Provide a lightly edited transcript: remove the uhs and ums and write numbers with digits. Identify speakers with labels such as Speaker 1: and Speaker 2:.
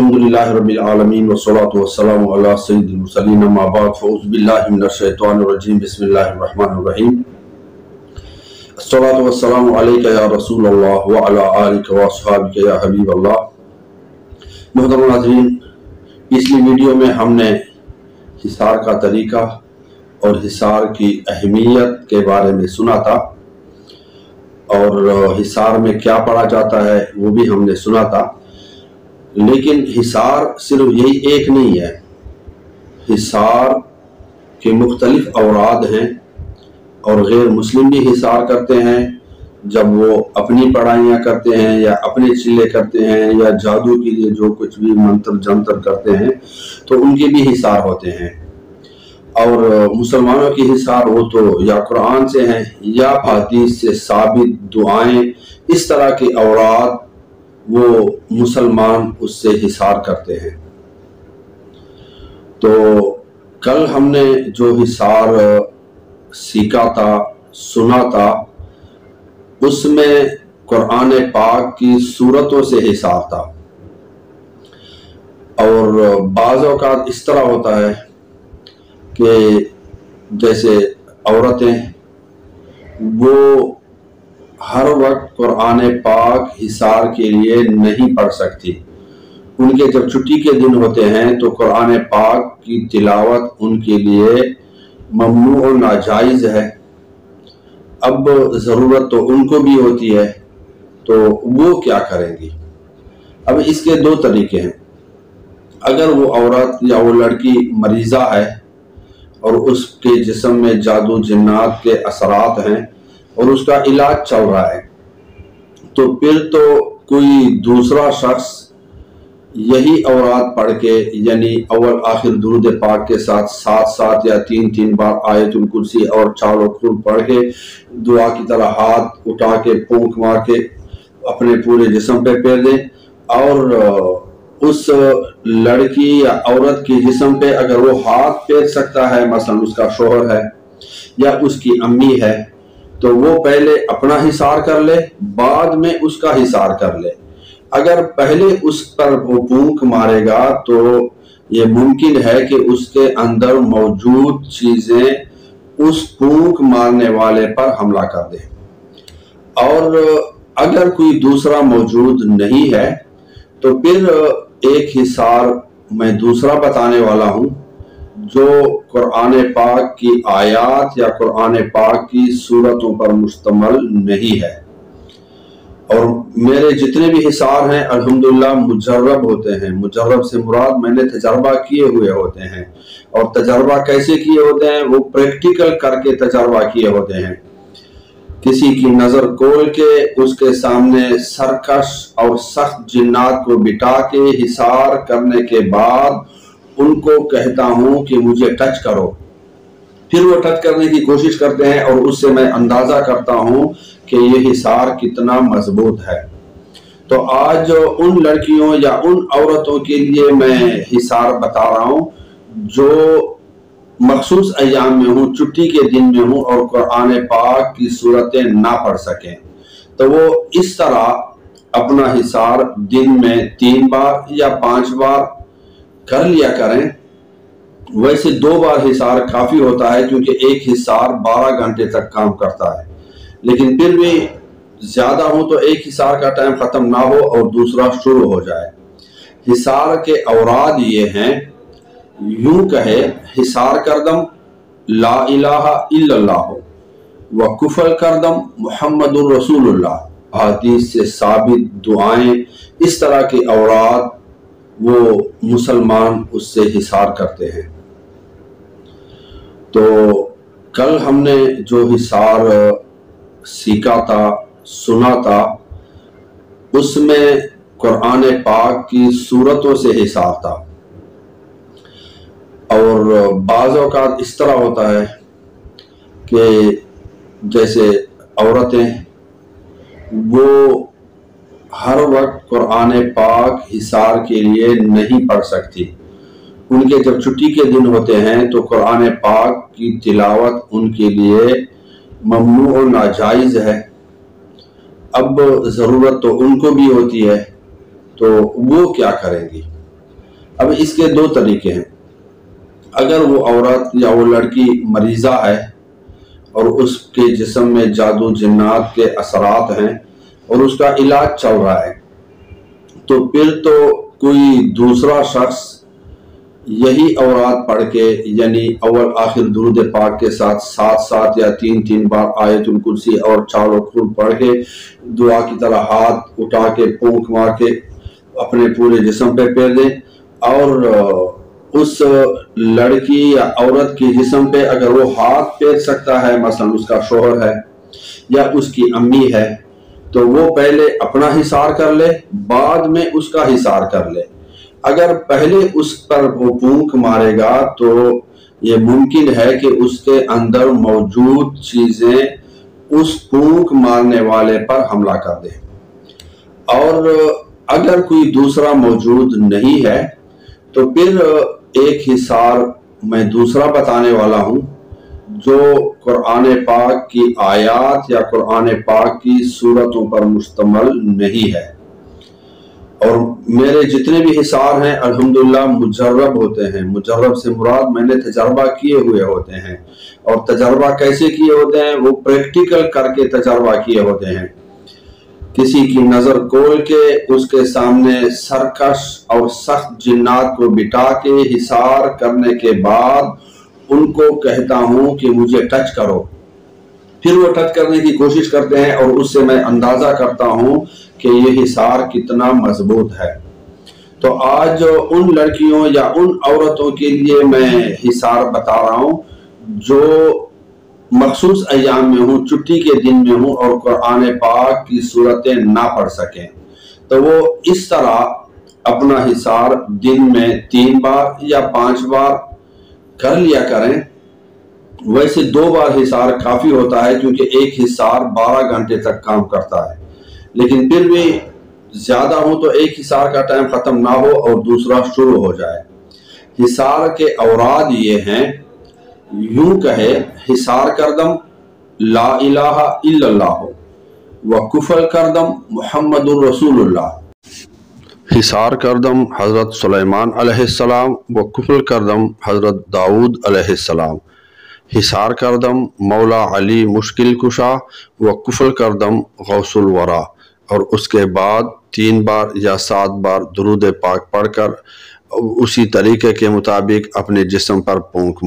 Speaker 1: अल्हम्दुलिल्लाहि रब्बिल आलमीन वस्सलातु वस्सलामु अला सय्यिदिल मुरसलीन अम्मा बाद फ़अऊज़ु बिल्लाहि मिनश शैतानिर रजीम बिस्मिल्लाहिर रहमानिर रहीम अस्सलातु वस्सलामु अलैका या रसूलल्लाह व अला आलिका व अस्हाबिका या हबीबल्लाह। मुहतरम नाज़रीन, पिछली वीडियो में हमने हिसार का तरीका और हिसार की अहमियत के बारे में सुना था और हिसार में क्या पढ़ा जाता है वो भी हमने सुना था। लेकिन हिसार सिर्फ यही एक नहीं है, हिसार के मुख्तलिफ औराद हैं और गैर मुस्लिम भी हिसार करते हैं। जब वो अपनी पढ़ाइयाँ करते हैं या अपने चिल्ले करते हैं या जादू के लिए जो कुछ भी मंत्र जंतर करते हैं तो उनके भी हिसार होते हैं। और मुसलमानों की हिसार वो तो या कुरान से हैं या हदीस से साबित दुआएं, इस तरह के औराद वो मुसलमान उससे हिसार करते हैं। तो कल हमने जो हिसार सीखा था, सुना था, उसमें कुरान पाक की सूरतों से हिसार था। और बाज़ औक़ात इस तरह होता है कि जैसे औरतें वो हर वक्त कुरान पाक हिसार के लिए नहीं पढ़ सकती। उनके जब छुट्टी के दिन होते हैं तो कुरान पाक की तिलावत उनके लिए ममनू और नाजायज़ है। अब ज़रूरत तो उनको भी होती है, तो वो क्या करेंगी? अब इसके दो तरीके हैं। अगर वो औरत या वो लड़की मरीज़ा है और उसके जिस्म में जादू जिन्नात के असरात हैं और उसका इलाज चल रहा है, तो फिर तो कोई दूसरा शख्स यही औरात पढ़ के, यानी अव्वल आखिर दुरूद पाक के साथ 7 या 3 बार आयतुल कुर्सी और चारों खुर पढ़ के दुआ की तरह हाथ उठा के फूंक मार के अपने पूरे जिस्म पे फेर दें। और उस लड़की या औरत के जिस्म पे अगर वो हाथ फेर सकता है, मसलन उसका शोहर है या उसकी अम्मी है, तो वो पहले अपना हिसार कर ले, बाद में उसका हिसार कर ले। अगर पहले उस पर वो फूंक मारेगा तो ये मुमकिन है कि उसके अंदर मौजूद चीजें उस फूंक मारने वाले पर हमला कर दे। और अगर कोई दूसरा मौजूद नहीं है तो फिर एक हिसार मैं दूसरा बताने वाला हूं जो कुरान पाक की आयात या कुरान पाक की सूरतों पर मुश्तमल नहीं है। और मेरे जितने भी हिसार हैं अल्हम्दुलिल्लाह मुजर्रब होते हैं। मुजर्रब से मुराद मैंने तजर्बा किए हुए होते हैं। और तजर्बा कैसे किए होते हैं? वो प्रैक्टिकल करके तजर्बा किए होते हैं। किसी की नजर खोल के उसके सामने सरकश और सख्त जिन्नात को बिठा के हिसार करने के बाद उनको कहता हूं कि मुझे टच करो। फिर वो टच करने की कोशिश करते हैं और उससे मैं अंदाजा करता हूं कि ये हिसार कितना मजबूत है। तो आज उन लड़कियों या उन औरतों के लिए मैं हिसार बता रहा हूं जो मखसूस अय्याम में हूं, छुट्टी के दिन में हूं और कुरान पाक की सूरतें ना पढ़ सकें, तो वो इस तरह अपना हिसार दिन में 3 बार या 5 बार कर लिया करें। वैसे 2 बार हिसार काफी होता है क्योंकि एक हिसार 12 घंटे तक काम करता है। लेकिन फिर भी ज्यादा हो तो एक हिसार का टाइम खत्म ना हो और दूसरा शुरू हो जाए। हिसार के औराद ये हैं, यूं कहे हिसार करदम ला इलाहा इल्लल्लाह व कुफल करदम मुहम्मदुर रसूलुल्लाह, हदीस से साबित दुआएं, इस तरह के औराद वो मुसलमान उससे हिसार करते हैं। तो कल हमने जो हिसार सीखा था, सुना था, उसमें कुरान पाक की सूरतों से हिसार था। और बाज़ औक़ात इस तरह होता है कि जैसे औरतें वो हर वक्त कुरान पाक हिसार के लिए नहीं पढ़ सकती। उनके जब छुट्टी के दिन होते हैं तो कुरान पाक की तिलावत उनके लिए ममनू और नाजायज़ है। अब ज़रूरत तो उनको भी होती है, तो वो क्या करेंगी? اب اس کے دو طریقے ہیں. اگر وہ عورت یا وہ لڑکی مریضہ ہے اور اس کے جسم میں جادو جنات کے اثرات ہیں اور اس کا علاج چل رہا ہے، تو پھر تو کوئی دوسرا شخص یہی اورات پڑھ کے، یعنی اول آخر درود پاک کے ساتھ 7 یا 3 بار آیت الکرسی اور 4 کل پڑھ کے دعا کی طرح ہاتھ اٹھا کے پھونک مار کے اپنے پورے جسم پہ پھیر دیں، اور اس لڑکی یا عورت کے جسم پہ اگر وہ ہاتھ پھیر سکتا ہے، مثلا اس کا شوہر ہے یا اس کی امی ہے، تو وہ پہلے اپنا حصار کر لے، بعد میں اس کا حصار کر لے. اگر پہلے اس پر وہ پھونک مارے گا تو یہ ممکن ہے کہ اس کے اندر موجود چیزیں اس پھونک مارنے والے پر حملہ کر دیں. اور اگر کوئی دوسرا موجود نہیں ہے تو پھر ایک حصار میں دوسرا بتانے والا ہوں جو قرآن پاک کی آیات یا قرآن پاک کی سورتوں پر مشتمل نہیں ہے. اور میرے جتنے بھی حصار ہیں الحمدللہ مجرب ہوتے ہیں. مجرب سے مراد میں نے تجربہ کیے ہوئے ہوتے ہیں. اور تجربہ کیسے کیے ہوتے ہیں؟ وہ پریکٹیکل کر کے تجربہ کیے ہوتے ہیں. کسی کی نظر کھول کے اس کے سامنے سرکش اور سخت جنات کو بٹھا کے حصار کرنے کے بعد ان کو کہتا ہوں کہ مجھے ٹچ کرو. پھر وہ ٹچ کرنے کی کوشش کرتے ہیں اور اس سے میں اندازہ کرتا ہوں کہ یہ حصار کتنا مضبوط ہے. تو آج ان لڑکیوں یا ان عورتوں کے لیے میں حصار بتا رہا ہوں جو مخصوص ایام میں ہوں، چھٹی کے دن میں ہوں اور قرآن پاک کی صورتیں نہ پڑھ سکیں، تو وہ اس طرح اپنا حصار دن میں 3 بار یا 5 بار کر لیا کریں. ویسے 2 بار حصار کافی ہوتا ہے کیونکہ ایک حصار 12 گھنٹے تک کام کرتا ہے، لیکن پھر بھی زیادہ ہو تو ایک حصار کا ٹائم ختم نہ ہو اور دوسرا شروع ہو جائے. حصار کے اوراد یہ ہیں، یوں کہے حصار کردم لا الہ الا اللہ و کفل کردم محمد الرسول اللہ. حصار کردم حضرت سلیمان علیہ السلام و کفل کردم حضرت داؤد علیہ السلام. حصار کردم مولا علی مشکل کشا و کفل کردم غوث الورا. اور اس کے بعد 3 بار یا 7 بار درود پاک پڑھ کر اسی طریقے کے مطابق اپنے جسم پر پھونک